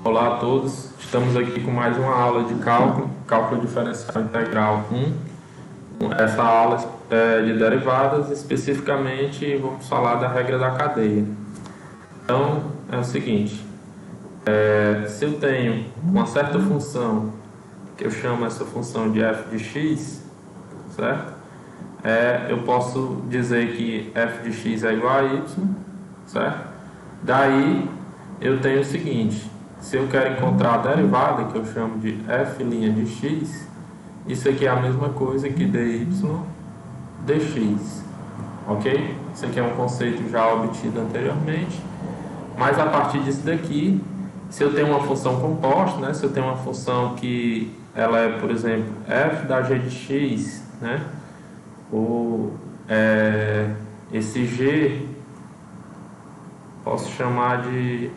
Olá a todos, estamos aqui com mais uma aula de cálculo diferencial integral 1. Essa aula é de derivadas, especificamente vamos falar da regra da cadeia. Então, é o seguinte, se eu tenho uma certa função, que eu chamo essa função de f de x, certo? Eu posso dizer que f de x é igual a y, certo? Daí, eu tenho o seguinte, se eu quero encontrar a derivada, que eu chamo de f' de x, isso aqui é a mesma coisa que dy dx, ok? Isso aqui é um conceito já obtido anteriormente, mas a partir disso daqui, se eu tenho uma função composta, né? Se eu tenho uma função que ela é, por exemplo, f da g de x, né? Ou esse g posso chamar de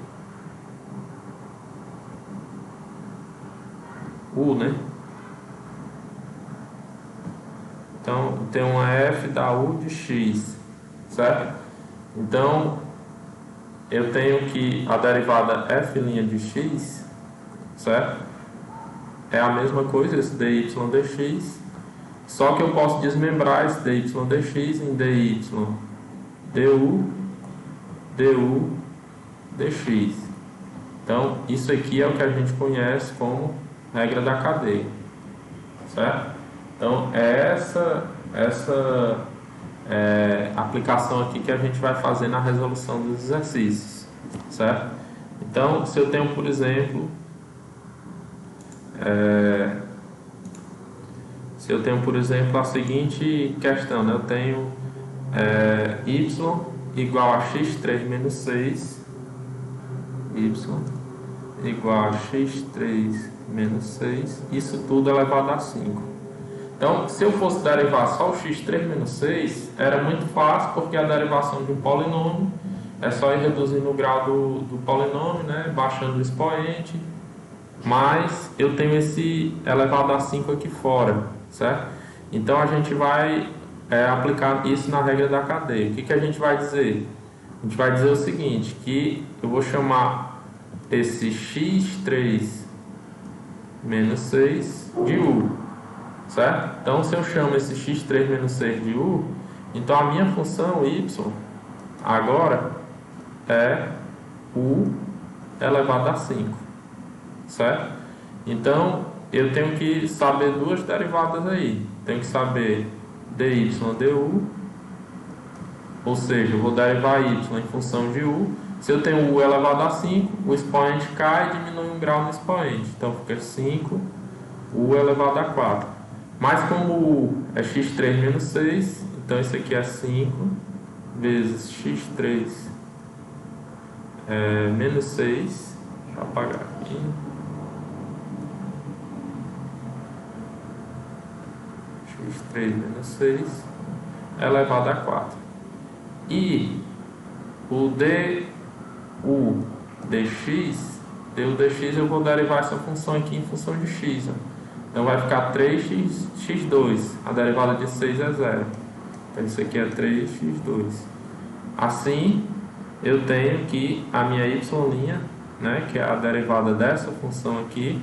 u, né? Então, tem uma f da u de x, certo? Então, eu tenho que a derivada f' de x, certo? É a mesma coisa, esse dy dx, só que eu posso desmembrar esse dy dx em dy du dx. Então, isso aqui é o que a gente conhece como regra da cadeia, certo? Então, é essa aplicação aqui que a gente vai fazer na resolução dos exercícios, certo? Então, se eu tenho, por exemplo, a seguinte questão, né? Eu tenho y igual a x3 menos 6, y igual a x3 menos 6, isso tudo elevado a 5. Então, se eu fosse derivar só o x3 menos 6, era muito fácil, porque a derivação de um polinômio é só ir reduzindo o grau do polinômio, né? Baixando o expoente, mas eu tenho esse elevado a 5 aqui fora, certo? Então, a gente vai aplicar isso na regra da cadeia. O que a gente vai dizer? A gente vai dizer o seguinte, que eu vou chamar esse x3 menos 6 de u, certo? Então, se eu chamo esse x3 menos 6 de u, então a minha função y agora é u elevado a 5, certo? Então, eu tenho que saber duas derivadas aí. Tenho que saber dy du, ou seja, eu vou derivar y em função de u. Se eu tenho u elevado a 5, o expoente cai e diminui um grau no expoente. Então, fica 5 u elevado a 4. Mas como u é x3 menos 6, então isso aqui é 5 vezes x3 menos 6. Deixa eu apagar aqui. x3 menos 6 elevado a 4. E o du dx, eu vou derivar essa função aqui em função de x. Ó. Então vai ficar 3x2. A derivada de 6 é 0. Então isso aqui é 3x2. Assim, eu tenho que a minha y', né, que é a derivada dessa função aqui,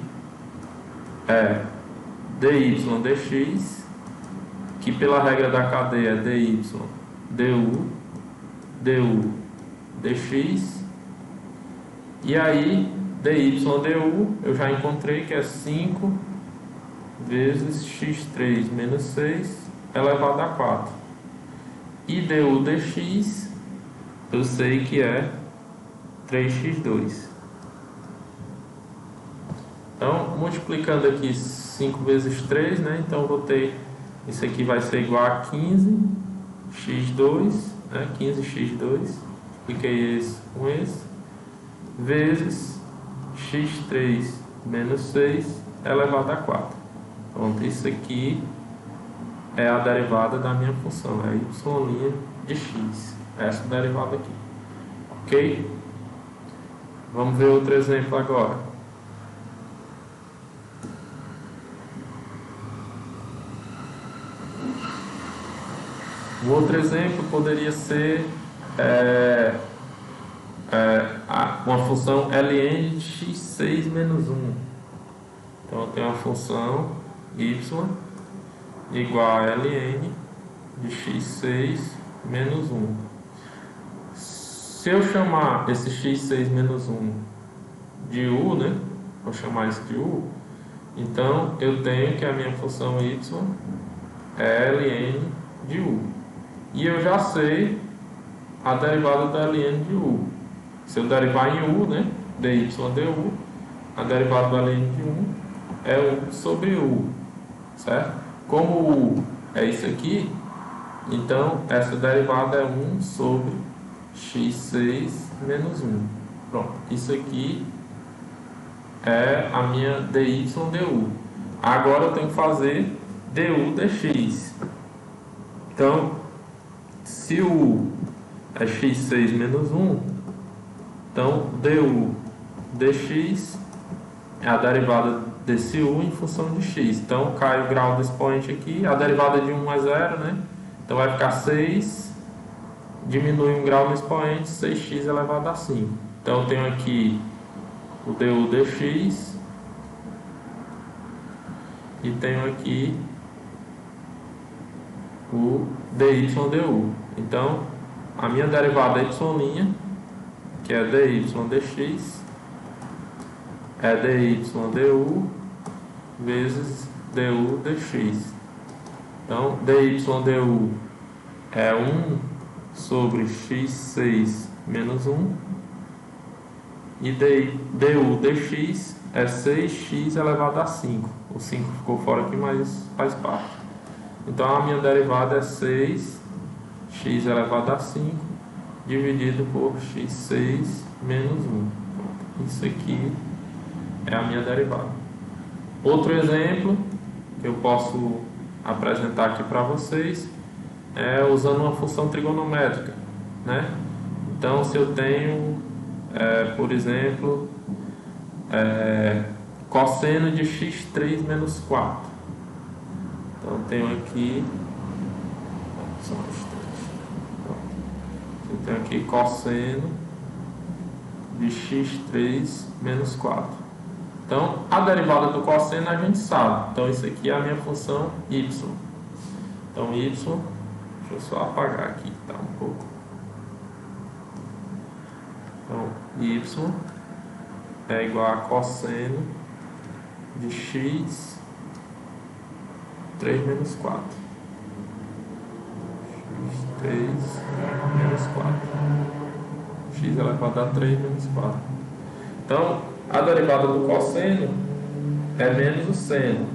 é dy dx, que pela regra da cadeia é dy du dx, e aí dy du eu já encontrei que é 5 vezes x3 menos 6 elevado a 4, e du dx eu sei que é 3x2. Então, multiplicando aqui 5 vezes 3, né? Então, eu vou ter, isso aqui vai ser igual a 15x2, né? 15x2, multipliquei esse com esse, vezes x3 menos 6 elevado a 4. Pronto, isso aqui é a derivada da minha função, é y' de x, essa derivada aqui, ok? Vamos ver outro exemplo agora. O outro exemplo poderia ser uma função ln de x6 menos 1. Então eu tenho a função y igual a ln de x6 menos 1. Se eu chamar esse x6 menos 1 de u, né? Vou chamar isso de u. Então eu tenho que a minha função y é ln de u. E eu já sei a derivada da ln de u. Se eu derivar em u, né? dy du, a derivada da ln de 1 é 1 sobre u, certo? Como u é isso aqui, então essa derivada é 1 sobre x6 menos 1. Pronto, isso aqui é a minha dy du. Agora eu tenho que fazer du dx. Então, se u é x6 menos 1, então du dx é a derivada desse u em função de x. Então cai o grau do expoente aqui, a derivada de 1 é 0, né? Então vai ficar 6, diminui um grau no expoente, 6x elevado a 5. Então eu tenho aqui o du dx e tenho aqui o dy du. Então a minha derivada y', que é dy dx, é dy du vezes du dx. Então dy du é 1 sobre x6 menos 1 e du dx é 6x elevado a 5. O 5 ficou fora aqui, mas faz parte. Então a minha derivada é 6x elevado a 5 dividido por x6 menos 1. Isso aqui é a minha derivada. Outro exemplo que eu posso apresentar aqui para vocês é usando uma função trigonométrica, né? Então, se eu tenho, por exemplo, cosseno de x3 menos 4. Então, eu tenho aqui cosseno de x3 menos 4. Então, a derivada do cosseno a gente sabe. Então, isso aqui é a minha função y. Então, y, deixa eu só apagar aqui, tá um pouco. Então, y é igual a cosseno de x 3 menos 4. x3 menos 4. X elevado a 3 menos 4. Então, a derivada do cosseno é menos o seno.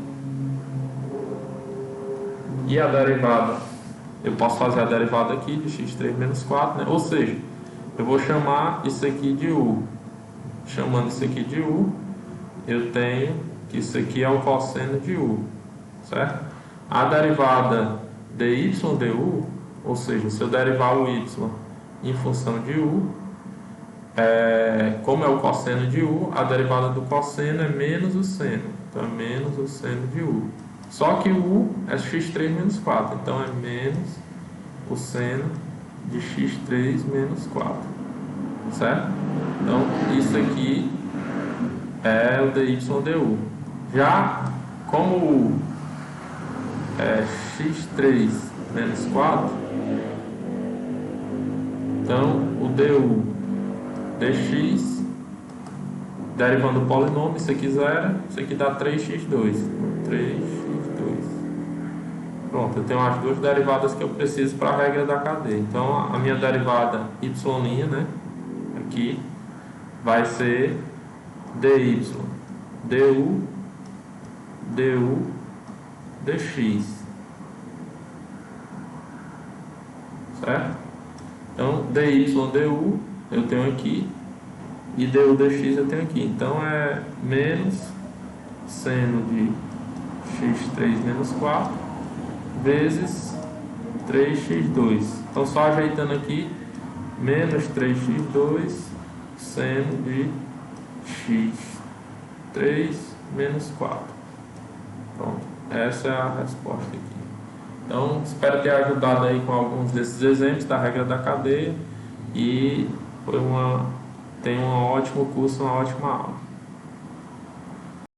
E a derivada, eu posso fazer a derivada aqui de x3 menos 4, né? Ou seja, eu vou chamar isso aqui de u. Chamando isso aqui de u, eu tenho que isso aqui é o cosseno de u, certo? A derivada dy du, ou seja, se eu derivar o y em função de u, como é o cosseno de u, a derivada do cosseno é menos o seno. Então é menos o seno de u. Só que o u é x3 menos 4. Então é menos o seno de x3 menos 4. Certo? Então isso aqui é o dy du. Já como o u é x3 menos 4, então o du dx, derivando o polinômio, isso aqui zero, isso aqui dá 3x2. 3x2. Pronto, eu tenho as duas derivadas que eu preciso para a regra da cadeia. Então, a minha derivada y', né, aqui, vai ser dy du dx. Certo? Então, dy du eu tenho aqui e du dx eu tenho aqui. Então é menos seno de x3 menos 4 vezes 3x2. Então só ajeitando aqui, menos 3x2 seno de x3 menos 4. Pronto, essa é a resposta aqui. Então espero ter ajudado aí com alguns desses exemplos da regra da cadeia. E foi uma Tenha um ótimo curso, uma ótima aula.